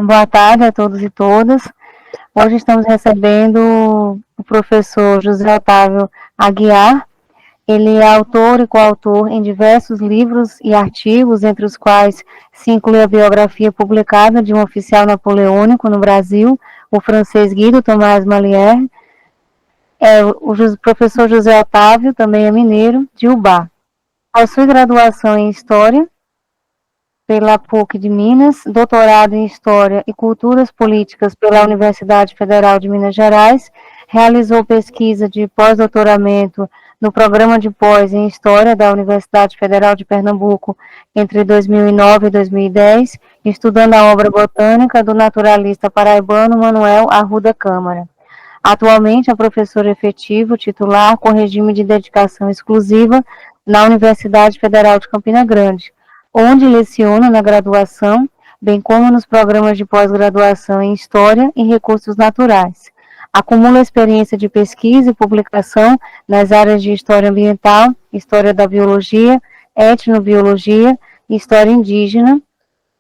Boa tarde a todos e todas. Hoje estamos recebendo o professor José Otávio Aguiar. Ele é autor e coautor em diversos livros e artigos, entre os quais se inclui a biografia publicada de um oficial napoleônico no Brasil, o francês Guido Tomás Malière. O professor José Otávio também é mineiro, de Ubá. Possui graduação em História pela PUC de Minas, doutorado em História e Culturas Políticas pela Universidade Federal de Minas Gerais, realizou pesquisa de pós-doutoramento no programa de pós em História da Universidade Federal de Pernambuco entre 2009 e 2010, estudando a obra botânica do naturalista paraibano Manuel Arruda Câmara. Atualmente é professor efetivo titular com regime de dedicação exclusiva na Universidade Federal de Campina Grande, onde leciona na graduação, bem como nos programas de pós-graduação em História e Recursos Naturais. Acumula experiência de pesquisa e publicação nas áreas de História Ambiental, História da Biologia, Etnobiologia, História Indígena,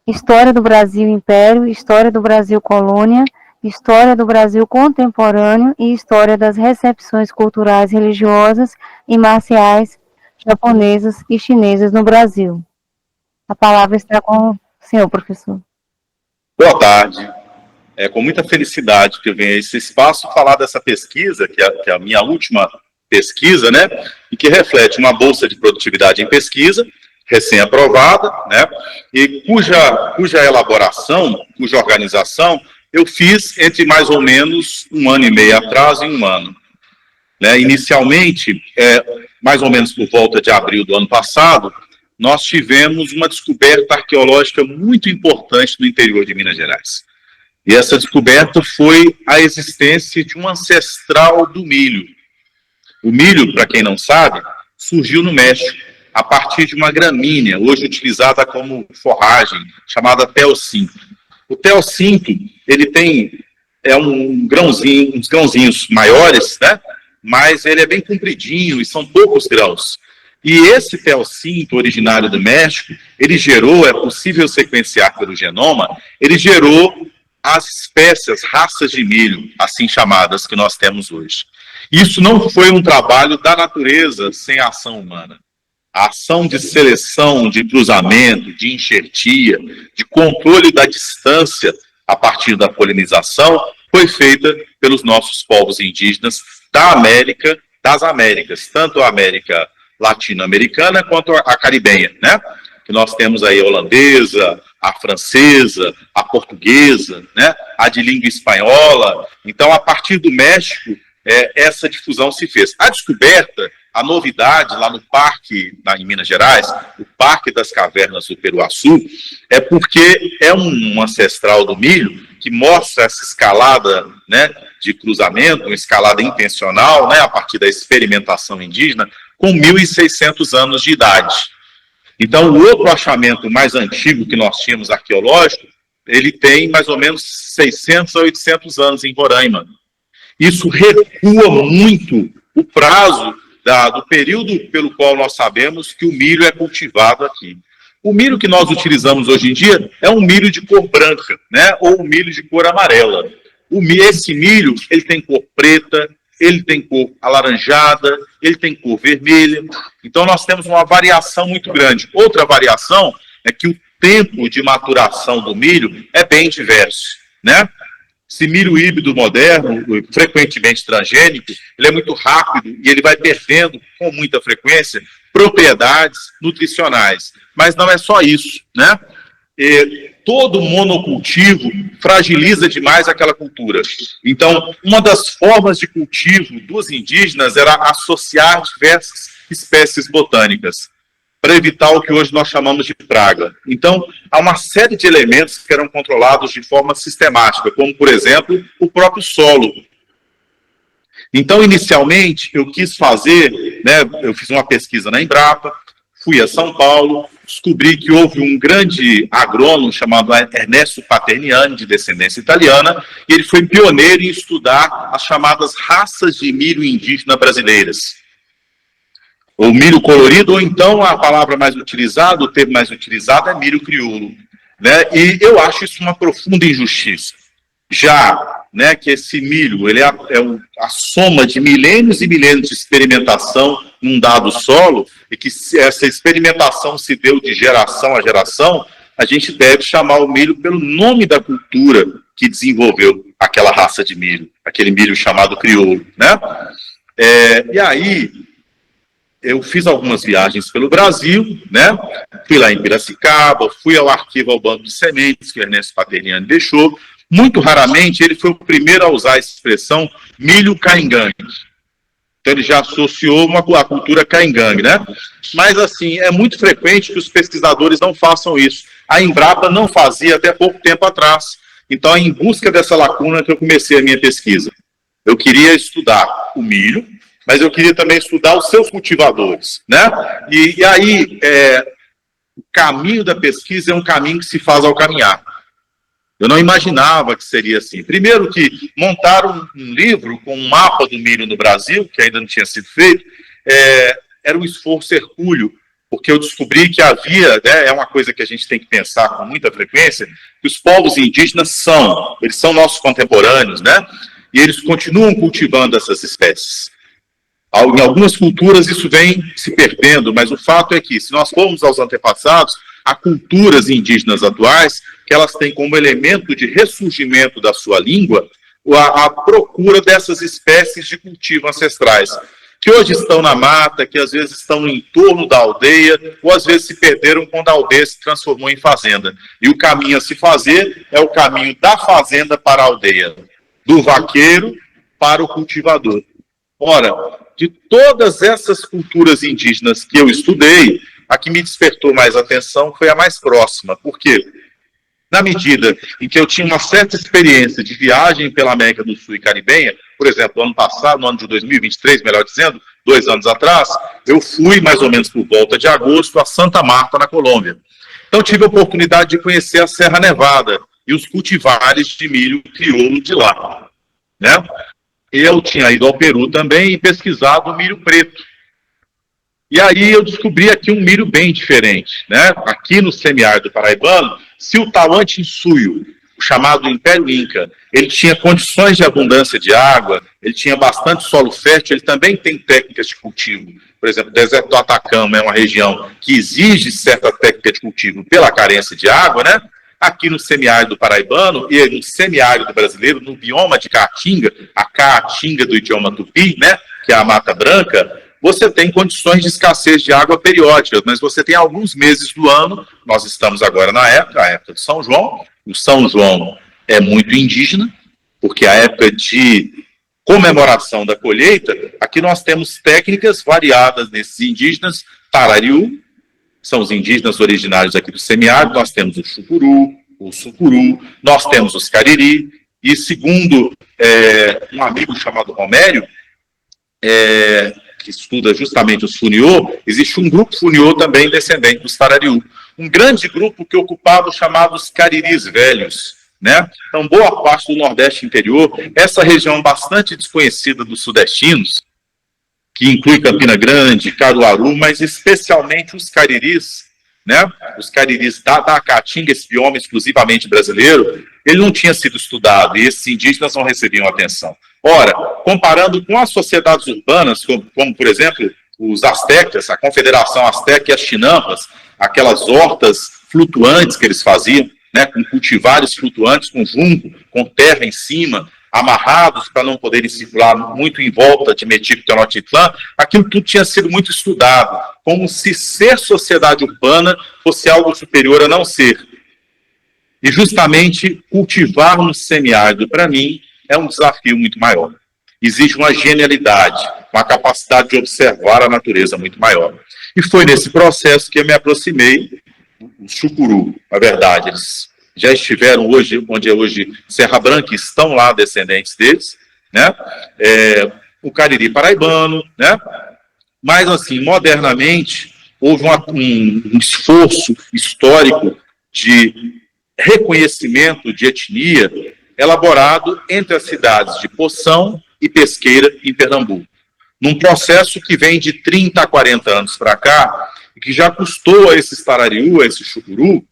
História do Brasil Império, História do Brasil Colônia, História do Brasil Contemporâneo e História das Recepções Culturais Religiosas e Marciais japonesas e chinesas no Brasil. A palavra está com o senhor, professor. Boa tarde. É com muita felicidade que eu venho a esse espaço falar dessa pesquisa, que é a minha última pesquisa, né? E que reflete uma bolsa de produtividade em pesquisa, recém-aprovada, né? E cuja elaboração, cuja organização, eu fiz entre mais ou menos 1 ano e meio atrás e 1 ano. Né? Inicialmente, mais ou menos por volta de abril do ano passado, nós tivemos uma descoberta arqueológica muito importante no interior de Minas Gerais. E essa descoberta foi a existência de um ancestral do milho. O milho, para quem não sabe, surgiu no México, a partir de uma gramínea, hoje utilizada como forragem, chamada teossinto. O teossinto, ele tem uns grãozinhos maiores, né? Mas ele é bem compridinho e são poucos grãos. E esse teossinto, originário do México, ele gerou, é possível sequenciar pelo genoma, ele gerou as espécies, raças de milho, assim chamadas, que nós temos hoje. Isso não foi um trabalho da natureza sem ação humana. A ação de seleção, de cruzamento, de enxertia, de controle da distância a partir da polinização, foi feita pelos nossos povos indígenas das Américas, tanto a América latino-americana quanto a caribenha, né? Que nós temos aí a holandesa, a francesa, a portuguesa, né? A de língua espanhola. Então, a partir do México, essa difusão se fez. A descoberta, a novidade lá no parque, em Minas Gerais, o Parque das Cavernas do Peruaçu, é porque é um ancestral do milho que mostra essa escalada, né, de cruzamento, uma escalada intencional, né, a partir da experimentação indígena, com 1.600 anos de idade. Então, o outro achamento mais antigo que nós tínhamos arqueológico, ele tem mais ou menos 600 a 800 anos em Roraima. Isso recua muito o prazo do período pelo qual nós sabemos que o milho é cultivado aqui. O milho que nós utilizamos hoje em dia é um milho de cor branca, né, ou um milho de cor amarela. Esse milho, ele tem cor preta, ele tem cor alaranjada, ele tem cor vermelha. Então, nós temos uma variação muito grande. Outra variação é que o tempo de maturação do milho é bem diverso, né? Esse milho híbrido moderno, frequentemente transgênico, ele é muito rápido e ele vai perdendo, com muita frequência, propriedades nutricionais. Mas não é só isso, né? Todo monocultivo fragiliza demais aquela cultura. Então, uma das formas de cultivo dos indígenas era associar diversas espécies botânicas, para evitar o que hoje nós chamamos de praga. Então, há uma série de elementos que eram controlados de forma sistemática, como, por exemplo, o próprio solo. Então, inicialmente, eu quis fazer, né, eu fiz uma pesquisa na Embrapa, fui a São Paulo, descobri que houve um grande agrônomo chamado Ernesto Paterniani, de descendência italiana, e ele foi pioneiro em estudar as chamadas raças de milho indígena brasileiras. O milho colorido, ou então a palavra mais utilizada, o termo mais utilizado é milho crioulo. né? E eu acho isso uma profunda injustiça. Já, né, que esse milho, ele é a soma de milênios e milênios de experimentação num dado solo, e que se essa experimentação se deu de geração a geração, a gente deve chamar o milho pelo nome da cultura que desenvolveu aquela raça de milho, aquele milho chamado crioulo, né? E aí, eu fiz algumas viagens pelo Brasil, né? Fui lá em Piracicaba, fui ao arquivo ao Banco de Sementes, que o Ernesto Paterniani deixou. Muito raramente, ele foi o primeiro a usar a expressão milho caingangue. Então, ele já associou a cultura caingangue, né? Mas, assim, é muito frequente que os pesquisadores não façam isso. A Embrapa não fazia até pouco tempo atrás. Então, é em busca dessa lacuna que eu comecei a minha pesquisa. Eu queria estudar o milho, mas eu queria também estudar os seus cultivadores, né? E aí, o caminho da pesquisa é um caminho que se faz ao caminhar. Eu não imaginava que seria assim. Primeiro que montaram um livro com um mapa do milho no Brasil, que ainda não tinha sido feito, era um esforço hercúleo, porque eu descobri que havia, né, é uma coisa que a gente tem que pensar com muita frequência, que os povos indígenas eles são nossos contemporâneos, né? E eles continuam cultivando essas espécies. Em algumas culturas isso vem se perdendo, mas o fato é que, se nós formos aos antepassados, há culturas indígenas atuais que elas têm como elemento de ressurgimento da sua língua a procura dessas espécies de cultivo ancestrais, que hoje estão na mata, que às vezes estão no entorno da aldeia, ou às vezes se perderam quando a aldeia se transformou em fazenda. E o caminho a se fazer é o caminho da fazenda para a aldeia, do vaqueiro para o cultivador. Ora, de todas essas culturas indígenas que eu estudei, a que me despertou mais atenção foi a mais próxima. Por quê? Na medida em que eu tinha uma certa experiência de viagem pela América do Sul e Caribenha, por exemplo, ano passado, no ano de 2023, melhor dizendo, 2 anos atrás, eu fui mais ou menos por volta de agosto a Santa Marta, na Colômbia. Então tive a oportunidade de conhecer a Serra Nevada e os cultivares de milho crioulo de lá, né? Eu tinha ido ao Peru também e pesquisado o milho preto. E aí eu descobri aqui um milho bem diferente, né? Aqui no semiárido paraibano, se o Tawantinsuyo, o chamado Império Inca, ele tinha condições de abundância de água, ele tinha bastante solo fértil, ele também tem técnicas de cultivo. Por exemplo, o deserto do Atacama é uma região que exige certa técnica de cultivo pela carência de água, né? Aqui no semiárido paraibano e no semiárido brasileiro, no bioma de Caatinga, a Caatinga do idioma tupi, né? Que é a Mata Branca, você tem condições de escassez de água periódicas, mas você tem alguns meses do ano, nós estamos agora na época, a época do São João. O São João é muito indígena, porque a época de comemoração da colheita, aqui nós temos técnicas variadas desses indígenas. Tarariú, são os indígenas originários aqui do semiárido, nós temos o chucuru, o sucuru, nós temos os cariri, e segundo um amigo chamado Romério, que estuda justamente os funiô, existe um grupo funiô também descendente dos Tarariú. Um grande grupo que ocupava os chamados cariris velhos, né? Então, boa parte do Nordeste interior, essa região bastante desconhecida dos sudestinos, que inclui Campina Grande, Caruaru, mas especialmente os cariris, né? Os cariris da Caatinga, esse bioma exclusivamente brasileiro, ele não tinha sido estudado, e esses indígenas não recebiam atenção. Ora, comparando com as sociedades urbanas, como por exemplo, os astecas, a Confederação Asteca e as Chinampas, aquelas hortas flutuantes que eles faziam, né, com cultivares flutuantes, com junco, com terra em cima, amarrados para não poderem circular muito em volta de Metico e Tenochtitlan, aquilo tudo tinha sido muito estudado, como se ser sociedade urbana fosse algo superior a não ser. E justamente cultivar um semiárido, para mim, é um desafio muito maior. Exige uma genialidade, uma capacidade de observar a natureza muito maior. E foi nesse processo que eu me aproximei do chucuru. Na verdade, eles já estiveram hoje, onde é hoje Serra Branca, estão lá descendentes deles, né? O cariri paraibano, né? Mas, assim, modernamente, houve um esforço histórico de reconhecimento de etnia elaborado entre as cidades de Poção e Pesqueira, em Pernambuco. Num processo que vem de 30 a 40 anos para cá, e que já custou a esses tarariú, a esse chucuru,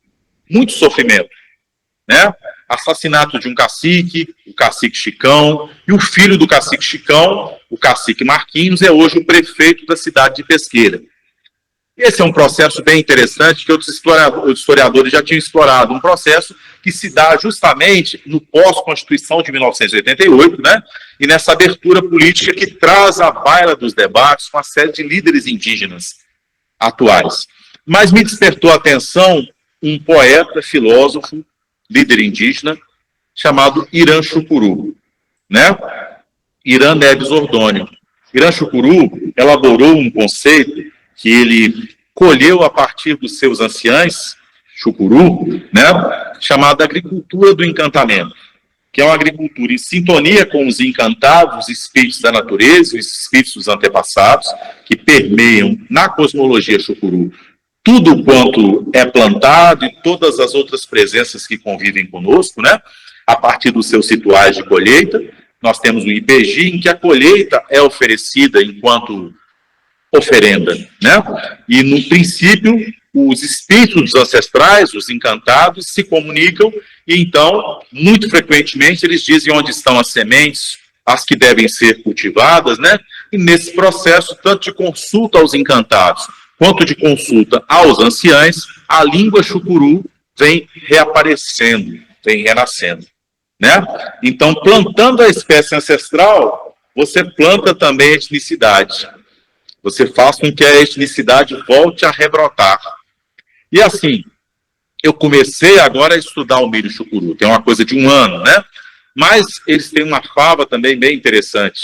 muito sofrimento, né? Assassinato de um cacique, o cacique Chicão, e o filho do cacique Chicão, o cacique Marquinhos, é hoje o prefeito da cidade de Pesqueira. Esse é um processo bem interessante que outros historiadores já tinham explorado, um processo que se dá justamente no pós-Constituição de 1988, né? E nessa abertura política que traz à baila dos debates uma série de líderes indígenas atuais. Mas me despertou a atenção um poeta, filósofo, líder indígena, chamado Irã Chucuru, né? Irã Neves Ordônio. Irã Chucuru elaborou um conceito que ele colheu a partir dos seus anciães, Chucuru, né? Chamado agricultura do encantamento, que é uma agricultura em sintonia com os encantados, os espíritos da natureza, os espíritos dos antepassados, que permeiam na cosmologia Chucuru tudo quanto é plantado e todas as outras presenças que convivem conosco, né? A partir dos seus rituais de colheita. Nós temos o IPG, em que a colheita é oferecida enquanto oferenda, né? E, no princípio, os espíritos dos ancestrais, os encantados, se comunicam e, então, muito frequentemente, eles dizem onde estão as sementes, as que devem ser cultivadas, né? E, nesse processo, tanto de consulta aos encantados, quanto de consulta aos anciães, a língua Chucuru vem reaparecendo, vem renascendo, né? Então, plantando a espécie ancestral, você planta também a etnicidade. Você faz com que a etnicidade volte a rebrotar. E assim, eu comecei agora a estudar o milho Chucuru, tem uma coisa de 1 ano, né? Mas eles têm uma fava também bem interessante.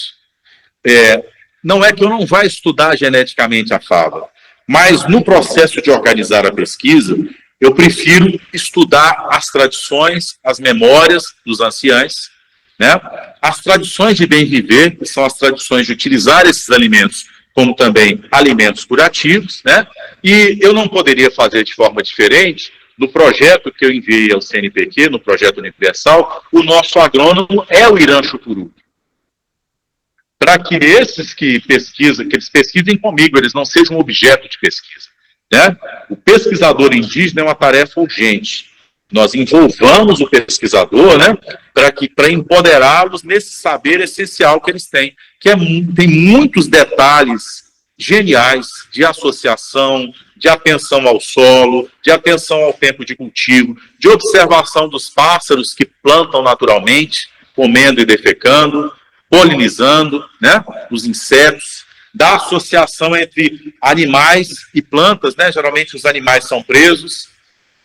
Não é que eu não vá estudar geneticamente a fava, mas no processo de organizar a pesquisa, eu prefiro estudar as tradições, as memórias dos anciães, né? As tradições de bem viver, que são as tradições de utilizar esses alimentos como também alimentos curativos, né? E eu não poderia fazer de forma diferente. No projeto que eu enviei ao CNPq, no projeto Universal, o nosso agrônomo é o Irã Chucuru. Para que esses que pesquisam, que eles pesquisem comigo, eles não sejam objeto de pesquisa, né? O pesquisador indígena é uma tarefa urgente. Nós envolvamos o pesquisador, né, para empoderá-los nesse saber essencial que eles têm, que tem muitos detalhes geniais de associação, de atenção ao solo, de atenção ao tempo de cultivo, de observação dos pássaros que plantam naturalmente, comendo e defecando, polinizando, né, os insetos, da associação entre animais e plantas, né, geralmente os animais são presos,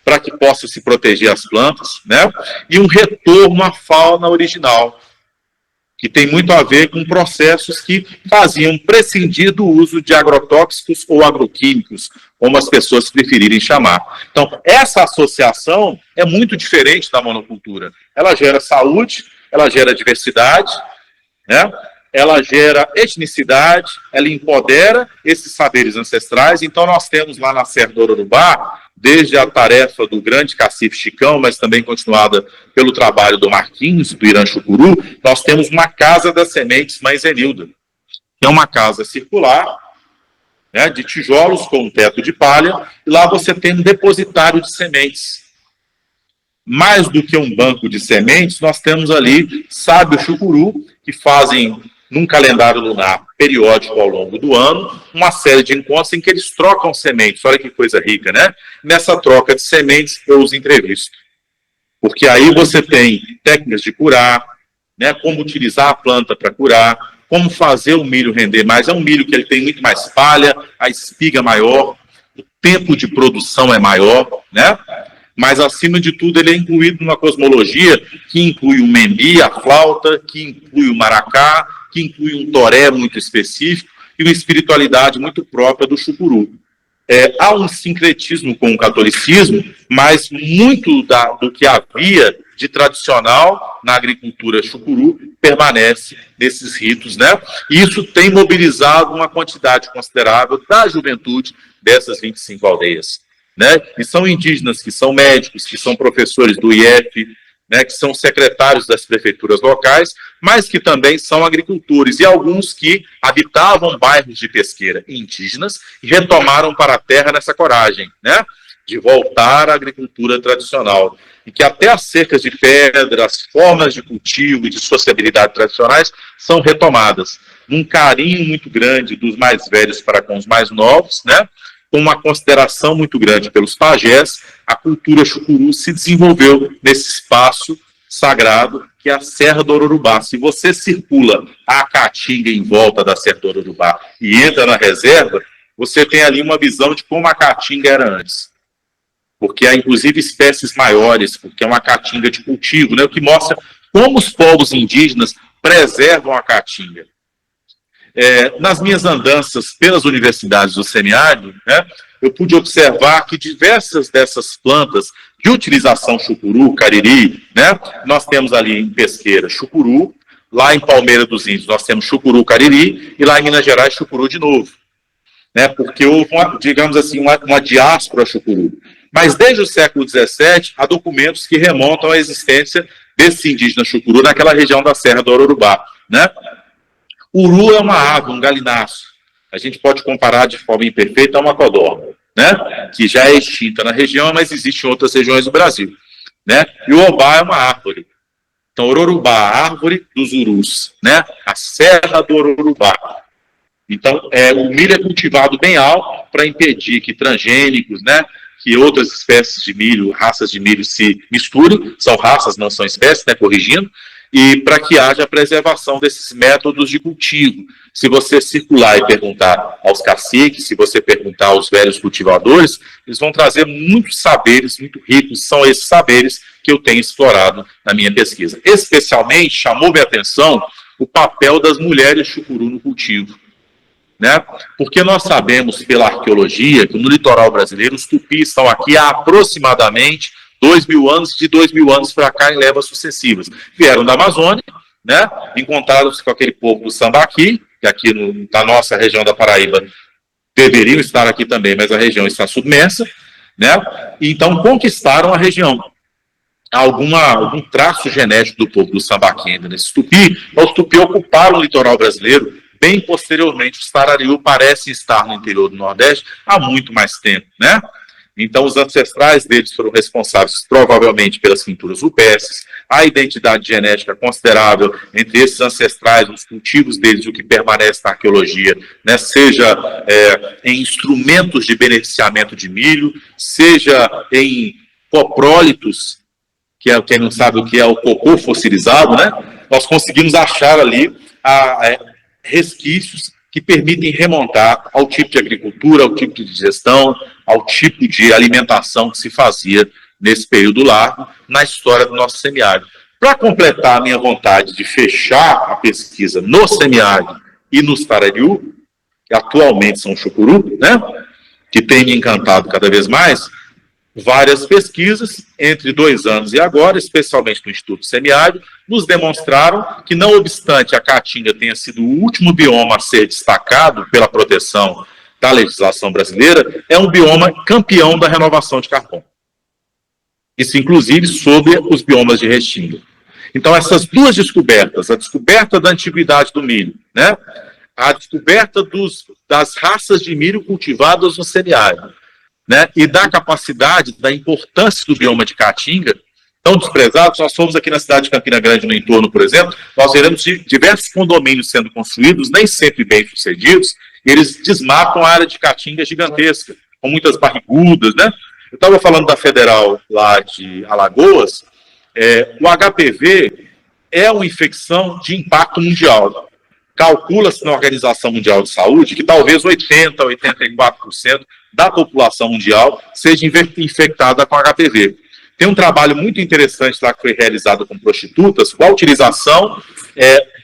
para que possa se proteger as plantas, né? E um retorno à fauna original, que tem muito a ver com processos que faziam prescindir do uso de agrotóxicos ou agroquímicos, como as pessoas preferirem chamar. Então, essa associação é muito diferente da monocultura. Ela gera saúde, ela gera diversidade, né? Ela gera etnicidade, ela empodera esses saberes ancestrais. Então, nós temos lá na Serra do Urubá, desde a tarefa do grande cacife Chicão, mas também continuada pelo trabalho do Marquinhos, do Irã Chucuru, nós temos uma Casa das Sementes Mãe Zenilda, que é uma casa circular, né, de tijolos com um teto de palha, e lá você tem um depositário de sementes. Mais do que um banco de sementes, nós temos ali sábio Chucuru, que fazem, num calendário lunar periódico ao longo do ano, uma série de encontros em que eles trocam sementes. Olha que coisa rica, né? Nessa troca de sementes, eu os entrevisto. Porque aí você tem técnicas de curar, né? Como utilizar a planta para curar, como fazer o milho render mais. É um milho que ele tem muito mais palha, a espiga maior, o tempo de produção é maior, né? Mas, acima de tudo, ele é incluído numa cosmologia que inclui o membi, a flauta, que inclui o maracá, que inclui um toré muito específico e uma espiritualidade muito própria do Chucuru. Há um sincretismo com o catolicismo, mas muito do que havia de tradicional na agricultura Chucuru permanece nesses ritos, né? E isso tem mobilizado uma quantidade considerável da juventude dessas 25 aldeias, né? E são indígenas que são médicos, que são professores do IF, né, que são secretários das prefeituras locais, mas que também são agricultores, e alguns que habitavam bairros de pesqueira indígenas e retomaram para a terra nessa coragem, né? de voltar à agricultura tradicional, e que até as cercas de pedra, as formas de cultivo e de sociabilidade tradicionais são retomadas, num carinho muito grande dos mais velhos para com os mais novos, né? Com uma consideração muito grande pelos pajés, a cultura chucuru se desenvolveu nesse espaço sagrado que é a Serra do Ororubá. Se você circula a Caatinga em volta da Serra do Ororubá e entra na reserva, você tem ali uma visão de como a Caatinga era antes. Porque há, inclusive, espécies maiores, porque é uma caatinga de cultivo, né, o que mostra como os povos indígenas preservam a caatinga. Nas minhas andanças pelas universidades do semiárido, né, eu pude observar que diversas dessas plantas de utilização chucuru, cariri, né, nós temos ali em Pesqueira chucuru, lá em Palmeira dos Índios nós temos chucuru, cariri, e lá em Minas Gerais chucuru de novo. Né, porque houve, digamos assim, uma diáspora chucuru. Mas desde o século XVII, há documentos que remontam à existência desse indígena chucuru naquela região da Serra do Ororubá. Né? Uru é uma ave, um galináceo. A gente pode comparar de forma imperfeita a uma codorna, né? Que já é extinta na região, mas existe em outras regiões do Brasil. Né? E o obá é uma árvore. Então, Ororubá, a árvore dos urus. Né? A Serra do Ororubá. Então, o milho é cultivado bem alto para impedir que transgênicos, né, que outras espécies de milho, raças de milho se misturem, são raças, não são espécies, né, corrigindo, e para que haja a preservação desses métodos de cultivo. Se você circular e perguntar aos caciques, se você perguntar aos velhos cultivadores, eles vão trazer muitos saberes muito ricos, são esses saberes que eu tenho explorado na minha pesquisa. Especialmente, chamou minha atenção o papel das mulheres chucuru no cultivo. Né? Porque nós sabemos pela arqueologia que no litoral brasileiro os tupis estão aqui há aproximadamente 2.000 anos, de 2.000 anos para cá em levas sucessivas. Vieram da Amazônia, né? Encontraram-se com aquele povo do Sambaqui, que aqui na nossa região da Paraíba deveriam estar aqui também, mas a região está submersa, né? E então conquistaram a região. Algum traço genético do povo do Sambaqui ainda nesse tupi, os tupi ocuparam o litoral brasileiro. Bem posteriormente, os tarariú parecem estar no interior do Nordeste há muito mais tempo, né? Então, os ancestrais deles foram responsáveis, provavelmente, pelas pinturas rupestres, a identidade genética considerável entre esses ancestrais, os cultivos deles, o que permanece na arqueologia, né? Seja em instrumentos de beneficiamento de milho, seja em coprólitos, que é, quem não sabe o que é o cocô fossilizado, né? Nós conseguimos achar ali resquícios que permitem remontar ao tipo de agricultura, ao tipo de digestão, ao tipo de alimentação que se fazia nesse período largo na história do nosso semiárido. Para completar a minha vontade de fechar a pesquisa no semiárido e nos tarariú, que atualmente são chucuru, né, que tem me encantado cada vez mais, várias pesquisas, entre 2 anos e agora, especialmente no Instituto Semiárido, nos demonstraram que, não obstante a caatinga tenha sido o último bioma a ser destacado pela proteção da legislação brasileira, é um bioma campeão da renovação de carbono. Isso, inclusive, sobre os biomas de restinga. Então, essas duas descobertas, a descoberta da antiguidade do milho, né, a descoberta das raças de milho cultivadas no semiárido, né, e da capacidade, da importância do bioma de caatinga, tão desprezados. Nós fomos aqui na cidade de Campina Grande, no entorno, por exemplo, nós veremos diversos condomínios sendo construídos, nem sempre bem sucedidos, e eles desmatam a área de caatinga gigantesca, com muitas barrigudas, né? Eu estava falando da Federal lá de Alagoas, o HPV é uma infecção de impacto mundial. Calcula-se na Organização Mundial de Saúde que talvez 80% a 84% da população mundial seja infectada com HPV. Tem um trabalho muito interessante lá que foi realizado com prostitutas, com a utilização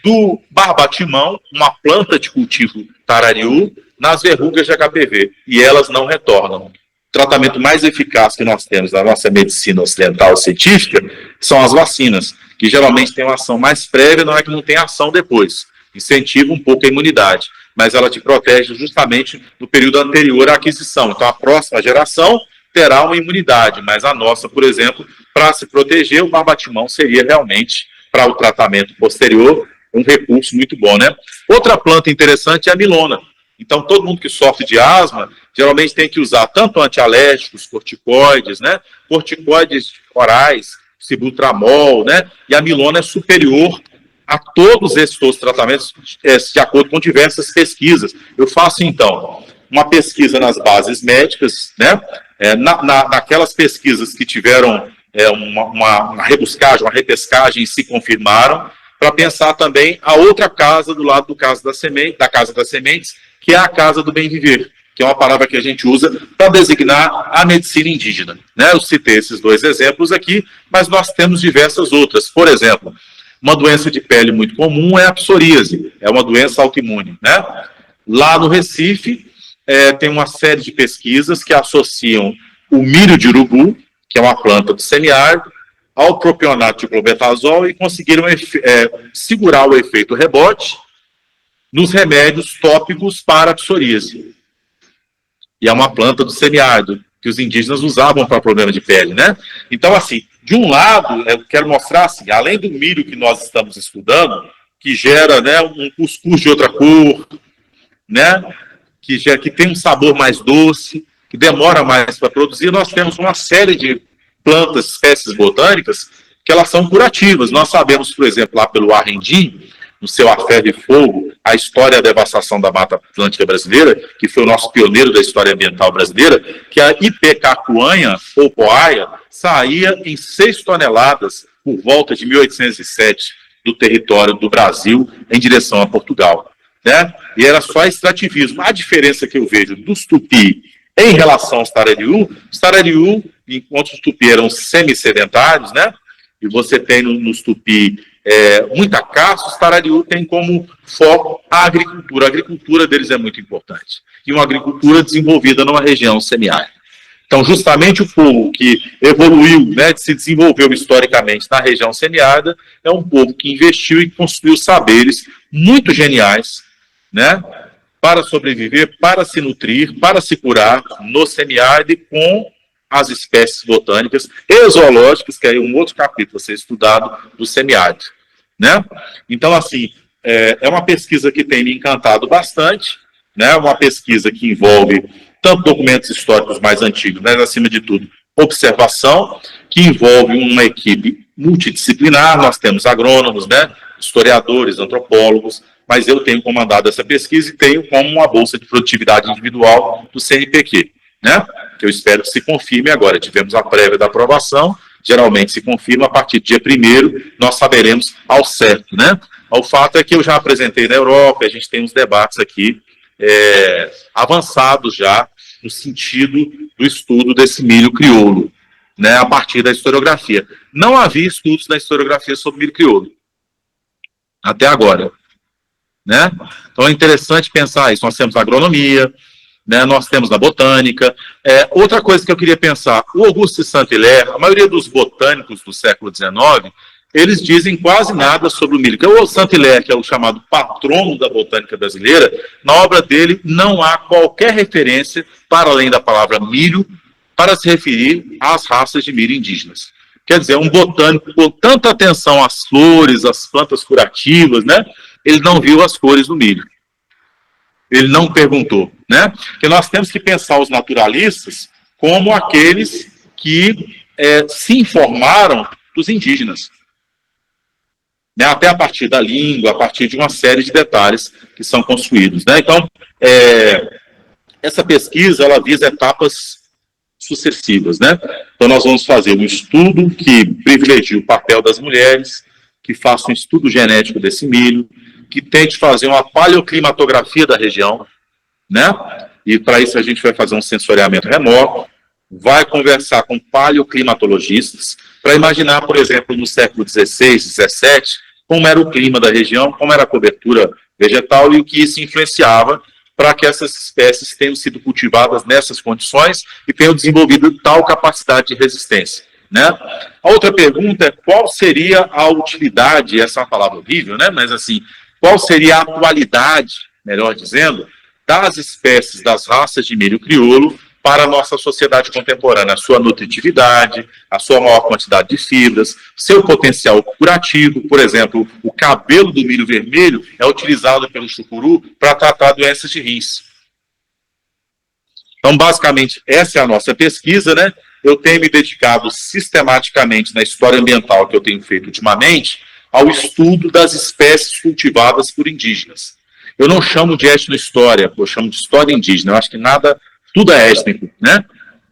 do barbatimão, uma planta de cultivo tarariú, nas verrugas de HPV, e elas não retornam. O tratamento mais eficaz que nós temos na nossa medicina ocidental científica são as vacinas, que geralmente têm uma ação mais prévia, não é que não tem ação depois. Incentiva um pouco a imunidade, mas ela te protege justamente no período anterior à aquisição. Então, a próxima geração terá uma imunidade, mas a nossa, por exemplo, para se proteger, o barbatimão seria realmente, para o tratamento posterior, um recurso muito bom, né? Outra planta interessante é a milona. Então, todo mundo que sofre de asma, geralmente tem que usar tanto antialérgicos, corticoides, né? Corticoides orais, sibutramol, né? E a milona é superior a todos esses outros tratamentos, de acordo com diversas pesquisas. Eu faço, então, uma pesquisa nas bases médicas, né? Naquelas pesquisas que tiveram uma rebuscagem, uma repescagem, se confirmaram, para pensar também a outra casa do lado da casa das sementes, que é a casa do bem viver, que é uma palavra que a gente usa para designar a medicina indígena, né? Eu citei esses dois exemplos aqui, mas nós temos diversas outras. Por exemplo, uma doença de pele muito comum é a psoríase, é uma doença autoimune, né? Lá no Recife, tem uma série de pesquisas que associam o milho de urubu, que é uma planta do semiárido, ao propionato de clobetasol e conseguiram segurar o efeito rebote nos remédios tópicos para a psoríase. E é uma planta do semiárido, que os indígenas usavam para problema de pele, né? Então, assim, de um lado, eu quero mostrar, assim, além do milho que nós estamos estudando, que gera, né, um cuscuz de outra cor, né, que tem um sabor mais doce, que demora mais para produzir, nós temos uma série de plantas, espécies botânicas, que elas são curativas. Nós sabemos, por exemplo, lá pelo Arrendim, no seu A Ferro e Fogo, a história da devastação da Mata Atlântica brasileira, que foi o nosso pioneiro da história ambiental brasileira, que a ipecacuanha, ou poaia, saía em 6 toneladas por volta de 1807 do território do Brasil em direção a Portugal, né? E era só extrativismo. A diferença que eu vejo dos tupi em relação aos tarariú, enquanto os tupi eram semi-sedentários, né? E você tem nos tupi muita caça, os tarariú tem como foco a agricultura. A agricultura deles é muito importante. E uma agricultura desenvolvida numa região semiárida. Então, justamente o povo que evoluiu, né, se desenvolveu historicamente na região semiárida, é um povo que investiu e construiu saberes muito geniais, né, para sobreviver, para se nutrir, para se curar no semiárido e com as espécies botânicas e zoológicas, que é um outro capítulo a ser estudado do semiárido, né? Então, assim, é uma pesquisa que tem me encantado bastante, né? Uma pesquisa que envolve tanto documentos históricos mais antigos, mas, acima de tudo, observação, que envolve uma equipe multidisciplinar. Nós temos agrônomos, né? Historiadores, antropólogos, mas eu tenho comandado essa pesquisa e tenho como uma bolsa de produtividade individual do CNPq, né? Que eu espero que se confirme agora. Tivemos a prévia da aprovação, geralmente se confirma a partir do dia 1º, nós saberemos ao certo, né? O fato é que eu já apresentei na Europa, a gente tem uns debates aqui avançados já no sentido do estudo desse milho crioulo, né, a partir da historiografia. Não havia estudos da historiografia sobre milho crioulo, até agora, né? Então é interessante pensar isso. Nós temos agronomia, né, nós temos na botânica. Outra coisa que eu queria pensar, o Auguste de Saint-Hilaire, a maioria dos botânicos do século XIX, eles dizem quase nada sobre o milho. O Saint-Hilaire, que é o chamado patrono da botânica brasileira, na obra dele não há qualquer referência, para além da palavra milho, para se referir às raças de milho indígenas. Quer dizer, um botânico com tanta atenção às flores, às plantas curativas, né, ele não viu as cores do milho. Ele não perguntou, né? Porque nós temos que pensar os naturalistas como aqueles que se informaram dos indígenas, né? Até a partir da língua, a partir de uma série de detalhes que são construídos, né? Então, essa pesquisa, ela visa etapas sucessivas, né? Então, nós vamos fazer um estudo que privilegie o papel das mulheres, que faça um estudo genético desse milho, que tente fazer uma paleoclimatografia da região, né? E para isso a gente vai fazer um sensoriamento remoto, vai conversar com paleoclimatologistas, para imaginar, por exemplo, no século XVI, XVII, como era o clima da região, como era a cobertura vegetal e o que isso influenciava para que essas espécies tenham sido cultivadas nessas condições e tenham desenvolvido tal capacidade de resistência, né? A outra pergunta é qual seria a utilidade, essa é uma palavra horrível, né? Mas assim, qual seria a atualidade, melhor dizendo, das espécies, das raças de milho crioulo para a nossa sociedade contemporânea, a sua nutritividade, a sua maior quantidade de fibras, seu potencial curativo. Por exemplo, o cabelo do milho vermelho é utilizado pelo chucuru para tratar doenças de rins, Então, basicamente, essa é a nossa pesquisa, né? Eu tenho me dedicado sistematicamente na história ambiental que eu tenho feito ultimamente ao estudo das espécies cultivadas por indígenas. Eu não chamo de etnohistória, eu chamo de história indígena. Eu acho que nada, tudo é étnico, né?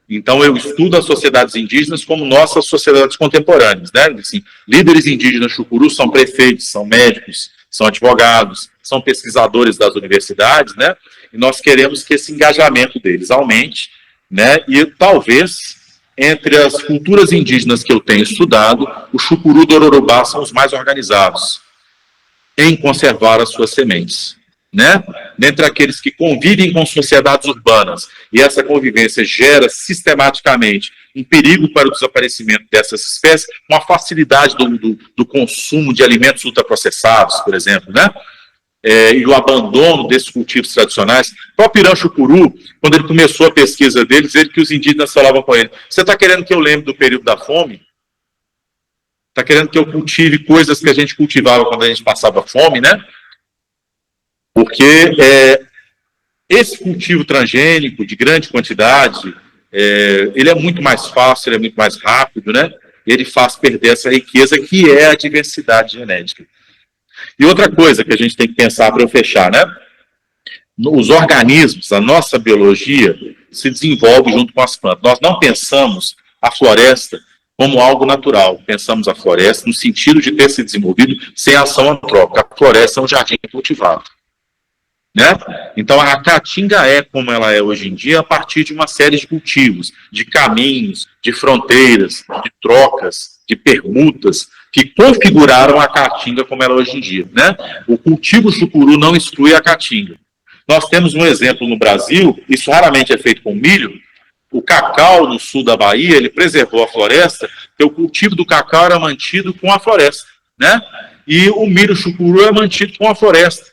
Então, eu estudo as sociedades indígenas como nossas sociedades contemporâneas, né? Assim, líderes indígenas chucuru são prefeitos, são médicos, são advogados, são pesquisadores das universidades, né? E nós queremos que esse engajamento deles aumente, né? E talvez, entre as culturas indígenas que eu tenho estudado, o chucuru do Ororubá são os mais organizados em conservar as suas sementes, né? Dentre aqueles que convivem com sociedades urbanas, e essa convivência gera sistematicamente um perigo para o desaparecimento dessas espécies, uma facilidade do consumo de alimentos ultraprocessados, por exemplo, né? E o abandono desses cultivos tradicionais. O próprio Irã Chucuru, quando ele começou a pesquisa deles, ele que os indígenas falavam com ele: você está querendo que eu lembre do período da fome? Está querendo que eu cultive coisas que a gente cultivava quando a gente passava fome, né? Porque esse cultivo transgênico de grande quantidade, ele é muito mais fácil, ele é muito mais rápido, né? Ele faz perder essa riqueza que é a diversidade genética. E outra coisa que a gente tem que pensar para eu fechar, né? Os organismos, a nossa biologia se desenvolve junto com as plantas. Nós não pensamos a floresta como algo natural. Pensamos a floresta no sentido de ter se desenvolvido sem ação antrópica. A floresta é um jardim cultivado, né? Então, a Caatinga é como ela é hoje em dia a partir de uma série de cultivos, de caminhos, de fronteiras, de trocas, de permutas, que configuraram a Caatinga como ela é hoje em dia, né? O cultivo chucuru não exclui a Caatinga. Nós temos um exemplo no Brasil, isso raramente é feito com milho. O cacau no sul da Bahia, ele preservou a floresta, porque o cultivo do cacau era mantido com a floresta, né? E o milho chucuru é mantido com a floresta.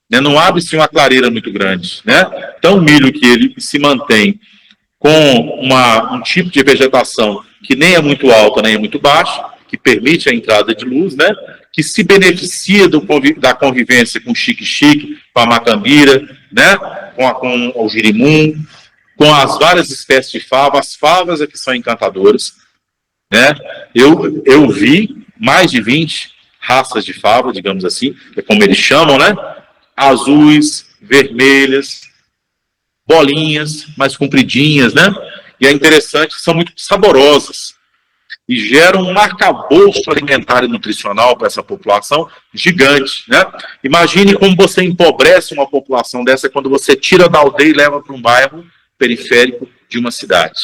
Não abre-se uma clareira muito grande, né? Então, o milho que ele se mantém com um tipo de vegetação que nem é muito alta, nem é muito baixa, que permite a entrada de luz, né? Que se beneficia da convivência com o xique-xique, com a macambira, né? Com o girimum, com as várias espécies de fava. As favas é que são encantadoras, né? Eu vi mais de 20 raças de fava, digamos assim, é como eles chamam, né? Azuis, vermelhas, bolinhas, mais compridinhas, né? E é interessante, são muito saborosas e geram um arcabouço alimentar e nutricional para essa população gigante, né? Imagine como você empobrece uma população dessa quando você tira da aldeia e leva para um bairro periférico de uma cidade,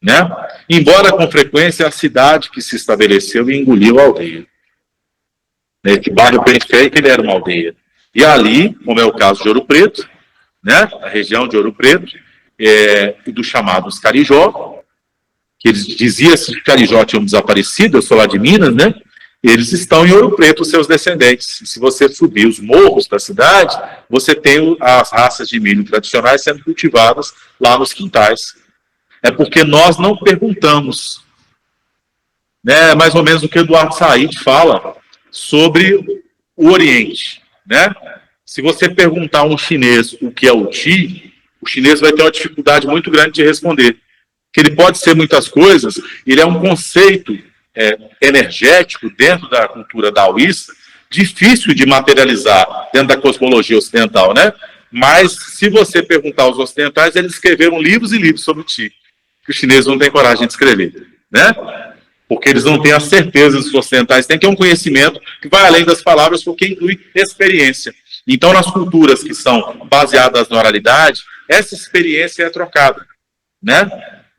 né? Embora com frequência a cidade que se estabeleceu e engoliu a aldeia. Esse bairro periférico ele era uma aldeia. E ali, como é o caso de Ouro Preto, né, a região de Ouro Preto, e dos chamados Carijó, que eles diziam que os Carijó tinham desaparecido, eu sou lá de Minas, né? Eles estão em Ouro Preto, os seus descendentes. Se você subir os morros da cidade, você tem as raças de milho tradicionais sendo cultivadas lá nos quintais. É porque nós não perguntamos, né, mais ou menos o que Eduardo Said fala sobre o Oriente, né? Se você perguntar a um chinês o que é o Qi, o chinês vai ter uma dificuldade muito grande de responder. Que ele pode ser muitas coisas, ele é um conceito energético dentro da cultura taoísta, difícil de materializar dentro da cosmologia ocidental, né? Mas, se você perguntar aos ocidentais, eles escreveram livros e livros sobre o Qi, que os chineses não têm coragem de escrever, né? Porque eles não têm a certeza, os ocidentais têm, que é um conhecimento que vai além das palavras, porque inclui experiência. Então, nas culturas que são baseadas na oralidade, essa experiência é trocada, né?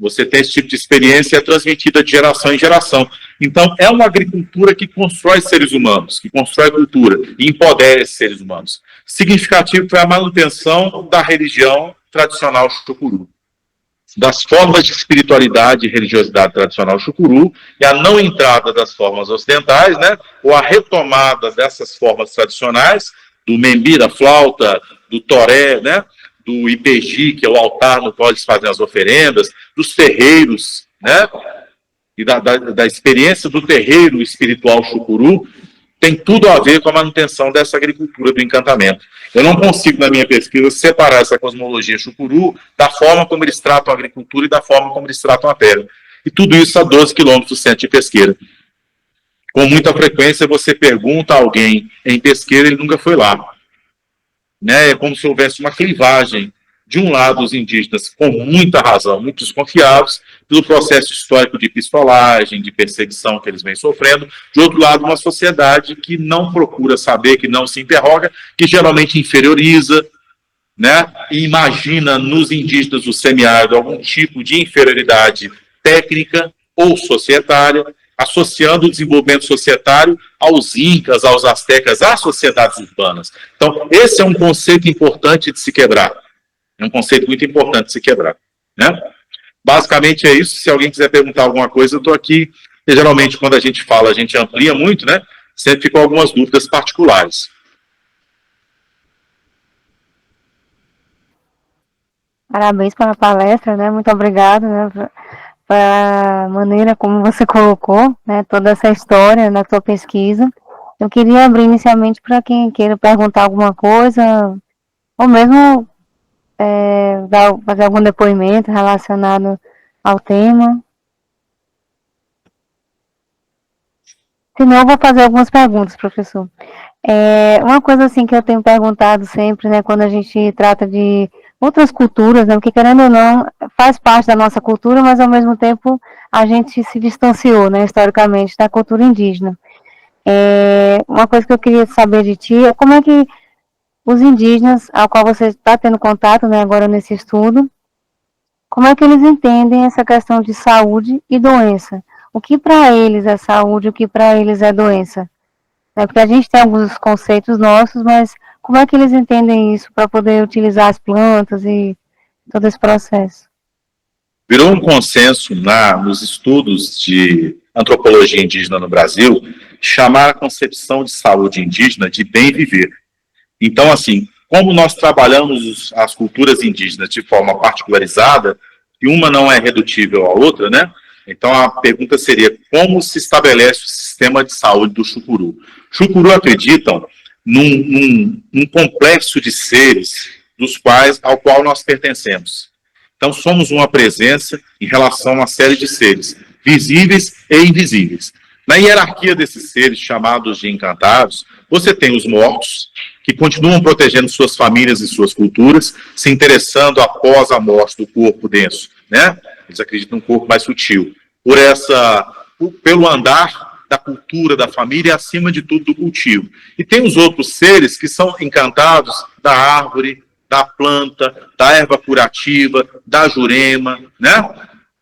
Você tem esse tipo de experiência é transmitida de geração em geração. Então, é uma agricultura que constrói seres humanos, que constrói cultura e empodera esses seres humanos. Significativo foi a manutenção da religião tradicional chucuru, das formas de espiritualidade e religiosidade tradicional chucuru, e a não entrada das formas ocidentais, né, ou a retomada dessas formas tradicionais, do membi, da flauta, do toré, né, do ipeji, que é o altar no qual eles fazem as oferendas, dos terreiros, né, e da experiência do terreiro espiritual chucuru, tem tudo a ver com a manutenção dessa agricultura do encantamento. Eu não consigo, na minha pesquisa, separar essa cosmologia chucuru da forma como eles tratam a agricultura e da forma como eles tratam a terra. E tudo isso a 12 quilômetros do centro de Pesqueira. Com muita frequência, você pergunta a alguém em Pesqueira, ele nunca foi lá. Né? É como se houvesse uma clivagem. De um lado, os indígenas, com muita razão, muito desconfiados pelo processo histórico de pistolagem, de perseguição que eles vêm sofrendo. De outro lado, uma sociedade que não procura saber, que não se interroga, que geralmente inferioriza, né? E imagina nos indígenas do semiárido algum tipo de inferioridade técnica ou societária, associando o desenvolvimento societário aos incas, aos astecas, às sociedades urbanas. Então, esse é um conceito importante de se quebrar. É um conceito muito importante de se quebrar. Né? Basicamente é isso. Se alguém quiser perguntar alguma coisa, eu estou aqui. E, geralmente, quando a gente fala, a gente amplia muito, né? Sempre ficam algumas dúvidas particulares. Parabéns pela palestra, né? Muito obrigada, né, pela maneira como você colocou, né, toda essa história na sua pesquisa. Eu queria abrir inicialmente para quem queira perguntar alguma coisa, ou mesmo fazer algum depoimento relacionado ao tema. Senão, eu vou fazer algumas perguntas, professor. Uma coisa assim que eu tenho perguntado sempre, né, quando a gente trata de outras culturas, né, porque querendo ou não, faz parte da nossa cultura, mas ao mesmo tempo a gente se distanciou, né, historicamente, da cultura indígena. Uma coisa que eu queria saber de ti é como é que os indígenas, ao qual você está tendo contato, né, agora nesse estudo, como é que eles entendem essa questão de saúde e doença? O que para eles é saúde, o que para eles é doença? Porque a gente tem alguns conceitos nossos, mas como é que eles entendem isso para poder utilizar as plantas e todo esse processo? Virou um consenso nos estudos de antropologia indígena no Brasil chamar a concepção de saúde indígena de bem viver. Então, assim, como nós trabalhamos as culturas indígenas de forma particularizada, e uma não é redutível à outra, né? Então, a pergunta seria, como se estabelece o sistema de saúde do Chucuru? Chucuru acreditam num complexo de seres ao qual nós pertencemos. Então, somos uma presença em relação a uma série de seres, visíveis e invisíveis. Na hierarquia desses seres, chamados de encantados, você tem os mortos, que continuam protegendo suas famílias e suas culturas, se interessando após a morte do corpo denso, né? Eles acreditam num corpo mais sutil. Pelo andar da cultura, da família e, acima de tudo, do cultivo. E tem os outros seres que são encantados da árvore, da planta, da erva curativa, da jurema, né?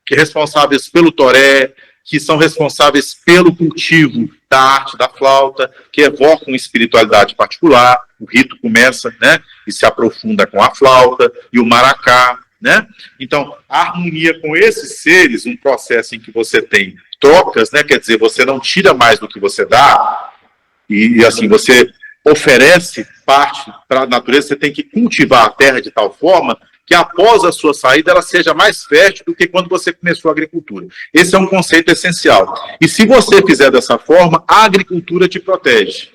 Que responsáveis pelo toré, que são responsáveis pelo cultivo da arte da flauta, que evocam espiritualidade particular. O rito começa, né, e se aprofunda com a flauta e o maracá, né? Então, a harmonia com esses seres, um processo em que você tem trocas, né, quer dizer, você não tira mais do que você dá, e assim, você oferece parte para a natureza, você tem que cultivar a terra de tal forma que após a sua saída ela seja mais fértil do que quando você começou a agricultura. Esse é um conceito essencial. E se você fizer dessa forma, a agricultura te protege.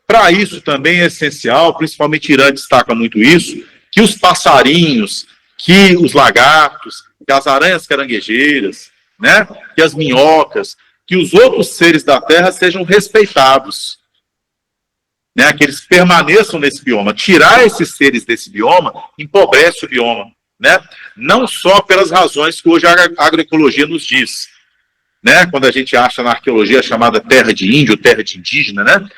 Para isso também é essencial, principalmente Irã destaca muito isso, que os passarinhos, que os lagartos, que as aranhas caranguejeiras, né, que as minhocas, que os outros seres da terra sejam respeitados. Né, que eles permaneçam nesse bioma. Tirar esses seres desse bioma empobrece o bioma. Né? Não só pelas razões que hoje a agroecologia nos diz. Né? Quando a gente acha na arqueologia a chamada terra de índio, terra de indígena, né?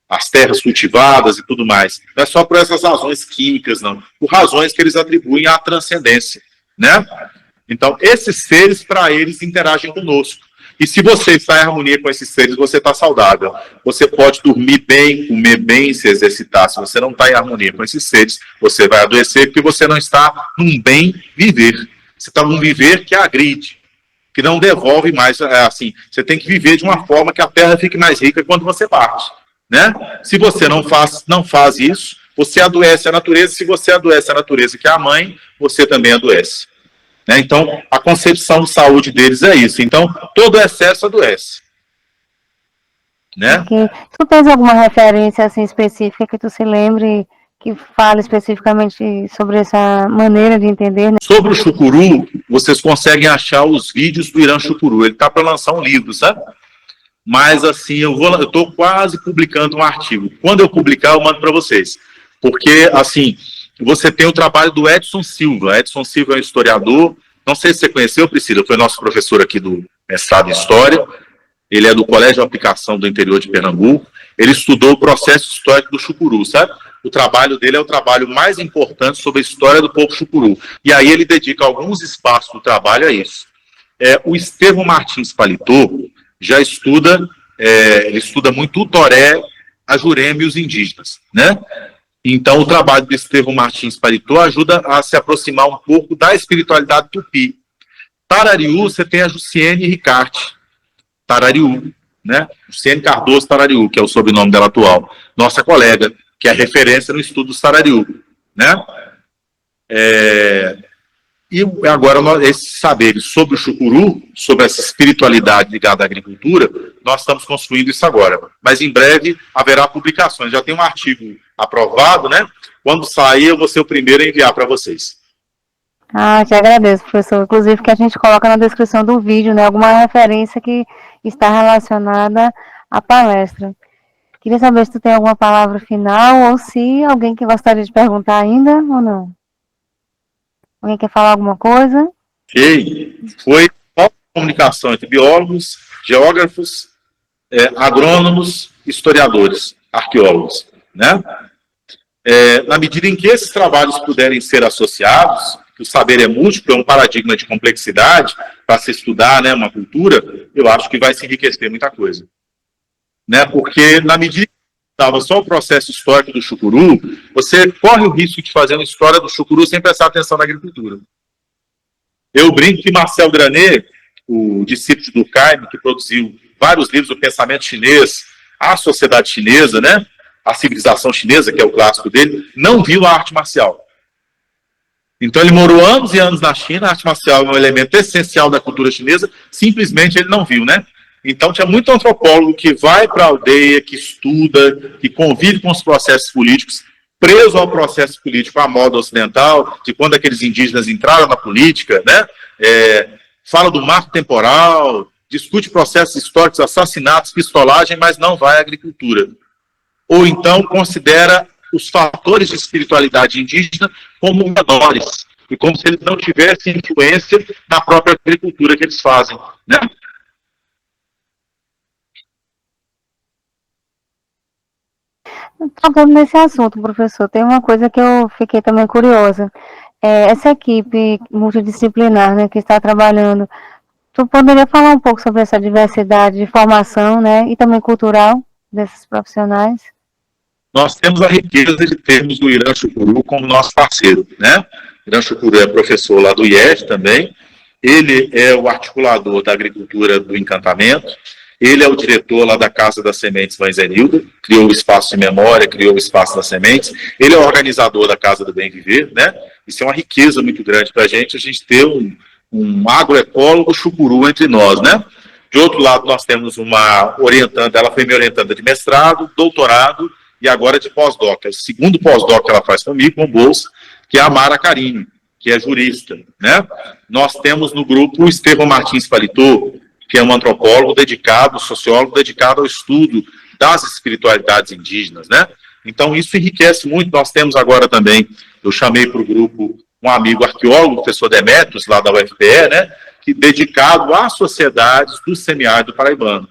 As terras cultivadas e tudo mais. Não é só por essas razões químicas, não. Por razões que eles atribuem à transcendência. Né? Então, esses seres, para eles, interagem conosco. E se você está em harmonia com esses seres, você está saudável. Você pode dormir bem, comer bem, se exercitar. Se você não está em harmonia com esses seres, você vai adoecer porque você não está num bem viver. Você está num viver que agride, que não devolve mais. Assim, você tem que viver de uma forma que a terra fique mais rica quando você parte. Né? Se você não faz isso, você adoece a natureza. Se você adoece a natureza, que é a mãe, você também adoece. Né? Então, a concepção de saúde deles é isso. Então, todo excesso adoece. né? Porque tu tens alguma referência assim específica que tu se lembre que fala especificamente sobre essa maneira de entender, né? Sobre o Chucuru, vocês conseguem achar os vídeos do Irã Chucuru. Ele está para lançar um livro, sabe? Mas assim, eu estou quase publicando um artigo. Quando eu publicar, eu mando para vocês. Porque, assim, você tem o trabalho do Edson Silva. Edson Silva é um historiador. Não sei se você conheceu, Priscila, foi nosso professor aqui do mestrado em História. Ele é do Colégio de Aplicação do interior de Pernambuco. Ele estudou o processo histórico do Chucuru, sabe? O trabalho dele é o trabalho mais importante sobre a história do povo Chucuru. E aí ele dedica alguns espaços do trabalho a isso. O Estevão Martins Paletó já estuda, ele estuda muito o Toré, a Jurema e os indígenas, né? Então, o trabalho do Estevão Martins Paletó ajuda a se aproximar um pouco da espiritualidade tupi. Tarariú, você tem a Jussiene Ricarte, Tarariú, né? Jussiene Cardoso Tarariú, que é o sobrenome dela atual, nossa colega, que é referência no estudo do Tarariú, né? E agora, esses saberes sobre o Chucuru, sobre essa espiritualidade ligada à agricultura, nós estamos construindo isso agora. Mas em breve haverá publicações. Já tem um artigo aprovado, né? Quando sair, eu vou ser o primeiro a enviar para vocês. Te agradeço, professor. Inclusive que a gente coloca na descrição do vídeo, né? Alguma referência que está relacionada à palestra. Queria saber se tu tem alguma palavra final ou se alguém que gostaria de perguntar ainda ou não. Alguém quer falar alguma coisa? Foi uma comunicação entre biólogos, geógrafos, agrônomos, historiadores, arqueólogos, né? Na medida em que esses trabalhos puderem ser associados, que o saber é múltiplo, é um paradigma de complexidade para se estudar, né, uma cultura, eu acho que vai se enriquecer muita coisa. Né? Porque na medida que estava só o processo histórico do Chucuru, você corre o risco de fazer uma história do Chucuru sem prestar atenção na agricultura. Eu brinco que Marcel Granet, o discípulo de Durkheim, que produziu vários livros do pensamento chinês, a sociedade chinesa, né? A civilização chinesa, que é o clássico dele, não viu a arte marcial. Então ele morou anos e anos na China, a arte marcial é um elemento essencial da cultura chinesa, simplesmente ele não viu, né? Então tinha muito antropólogo que vai para a aldeia, que estuda, que convive com os processos políticos, preso ao processo político à moda ocidental, de quando aqueles indígenas entraram na política, né? Fala do marco temporal, discute processos históricos, assassinatos, pistolagem, mas não vai à agricultura. Ou então considera os fatores de espiritualidade indígena como menores, e como se eles não tivessem influência na própria agricultura que eles fazem, né? Tocando nesse assunto, professor, tem uma coisa que eu fiquei também curiosa. Essa equipe multidisciplinar, né, que está trabalhando, tu poderia falar um pouco sobre essa diversidade de formação, né, e também cultural desses profissionais? Nós temos a riqueza de termos o Irã Chucuru como nosso parceiro, né? O Irã Chucuru é professor lá do IES também, ele é o articulador da agricultura do encantamento, ele é o diretor lá da Casa das Sementes Mãe Zenilda, criou o espaço de memória, criou o espaço das sementes, ele é o organizador da Casa do Bem Viver, né? Isso é uma riqueza muito grande para a gente ter um agroecólogo chucuru entre nós, né? De outro lado, nós temos uma orientanda, ela foi minha orientanda de mestrado, doutorado e agora de pós-doc. É o segundo pós-doc que ela faz comigo, com bolsa, que é a Mara Carinho, que é jurista, né? Nós temos no grupo o Estevão Martins Paletó, que é um antropólogo dedicado, sociólogo dedicado ao estudo das espiritualidades indígenas, né? Então isso enriquece muito. Nós temos agora também, eu chamei para o grupo um amigo arqueólogo, o professor Demetrios, lá da UFPE, né? Que dedicado às sociedades do semiárido paraibano,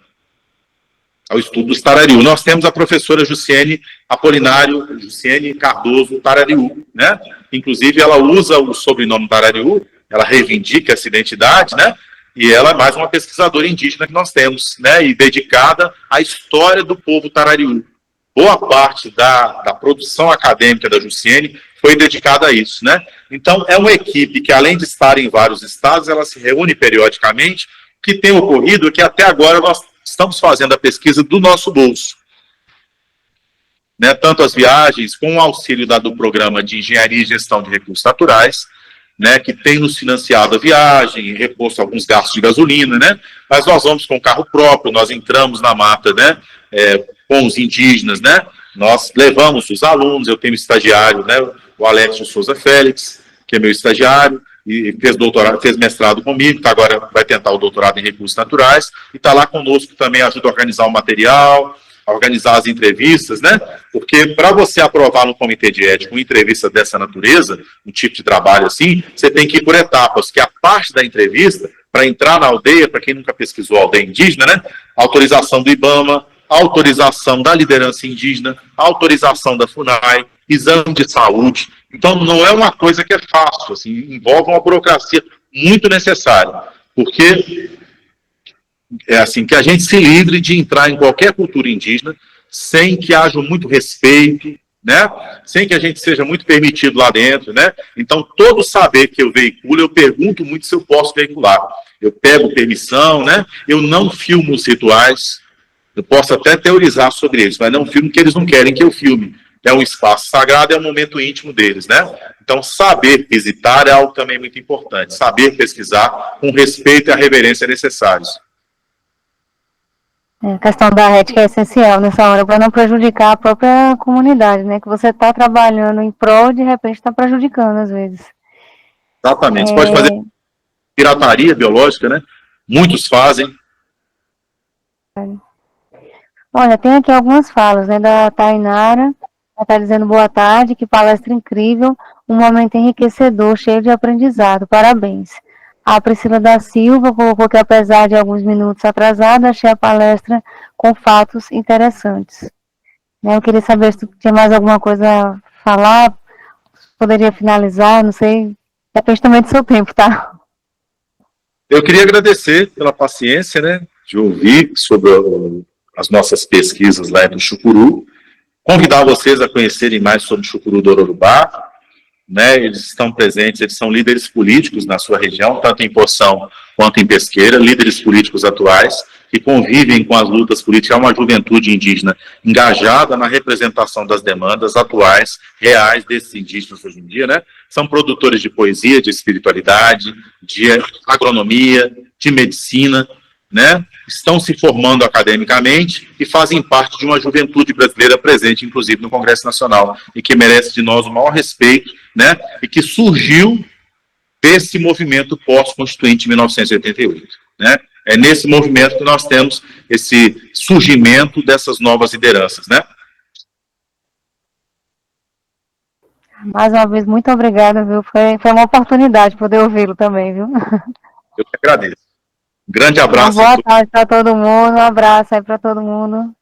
ao estudo dos Tarariú. Nós temos a professora Jussiene Apolinário, Jussiene Cardoso Tarariú, né? Inclusive ela usa o sobrenome Tarariú, ela reivindica essa identidade, né? E ela é mais uma pesquisadora indígena que nós temos, né? E dedicada à história do povo Tarariú. Boa parte da produção acadêmica da Jussiene foi dedicada a isso, né? Então, é uma equipe que, além de estar em vários estados, ela se reúne periodicamente. O que tem ocorrido é que, até agora, nós estamos fazendo a pesquisa do nosso bolso. Né? Tanto as viagens, com o auxílio do programa de Engenharia e Gestão de Recursos Naturais, né, que tem nos financiado a viagem, reposto alguns gastos de gasolina, né? Mas nós vamos com carro próprio, nós entramos na mata, né? com os indígenas, né? Nós levamos os alunos, eu tenho um estagiário, né? O Alex de Souza Félix, que é meu estagiário, e fez doutorado, fez mestrado comigo, tá, agora vai tentar o doutorado em recursos naturais, e está lá conosco também, ajuda a organizar o material, a organizar as entrevistas, né? Porque para você aprovar no comitê de ética uma entrevista dessa natureza, um tipo de trabalho assim, você tem que ir por etapas, que a parte da entrevista, para entrar na aldeia, para quem nunca pesquisou aldeia indígena, né? Autorização do IBAMA, autorização da liderança indígena, autorização da FUNAI, exame de saúde. Então, não é uma coisa que é fácil, assim, envolve uma burocracia muito necessária, porque é assim, que a gente se livre de entrar em qualquer cultura indígena sem que haja muito respeito, né? Sem que a gente seja muito permitido lá dentro, né? Então, todo saber que eu veiculo, eu pergunto muito se eu posso veicular. Eu pego permissão, né? Eu não filmo os rituais, eu posso até teorizar sobre eles, mas não filmo porque eles não querem que eu filme. É um espaço sagrado, é um momento íntimo deles, né? Então, saber visitar é algo também muito importante. Saber pesquisar com respeito e a reverência necessários. A questão da ética é essencial nessa hora, para não prejudicar a própria comunidade, né? Que você está trabalhando em prol, de repente está prejudicando, às vezes. Exatamente. Você pode fazer pirataria biológica, né? Muitos fazem. Olha, tem aqui algumas falas, né, da Tainara. Ela está dizendo boa tarde, que palestra incrível, um momento enriquecedor, cheio de aprendizado, parabéns. A Priscila da Silva colocou que, apesar de alguns minutos atrasada, achei a palestra com fatos interessantes. Eu queria saber se tu tinha mais alguma coisa a falar, poderia finalizar, não sei, depende também do seu tempo, tá? Eu queria agradecer pela paciência, né, de ouvir sobre as nossas pesquisas lá no Chucuru, convidar vocês a conhecerem mais sobre o Chucuru do Ororubá, né, eles estão presentes, eles são líderes políticos na sua região, tanto em Poção quanto em Pesqueira, líderes políticos atuais, que convivem com as lutas políticas, é uma juventude indígena engajada na representação das demandas atuais, reais desses indígenas hoje em dia, né? São produtores de poesia, de espiritualidade, de agronomia, de medicina, né? Estão se formando academicamente e fazem parte de uma juventude brasileira presente, inclusive, no Congresso Nacional, e que merece de nós o maior respeito, né? E que surgiu desse movimento pós-constituinte de 1988, né? É nesse movimento que nós temos esse surgimento dessas novas lideranças, né? Mais uma vez, muito obrigada, viu? Foi uma oportunidade poder ouvi-lo também, viu? Eu que agradeço. Grande abraço. Uma boa tarde para todo mundo, um abraço aí para todo mundo.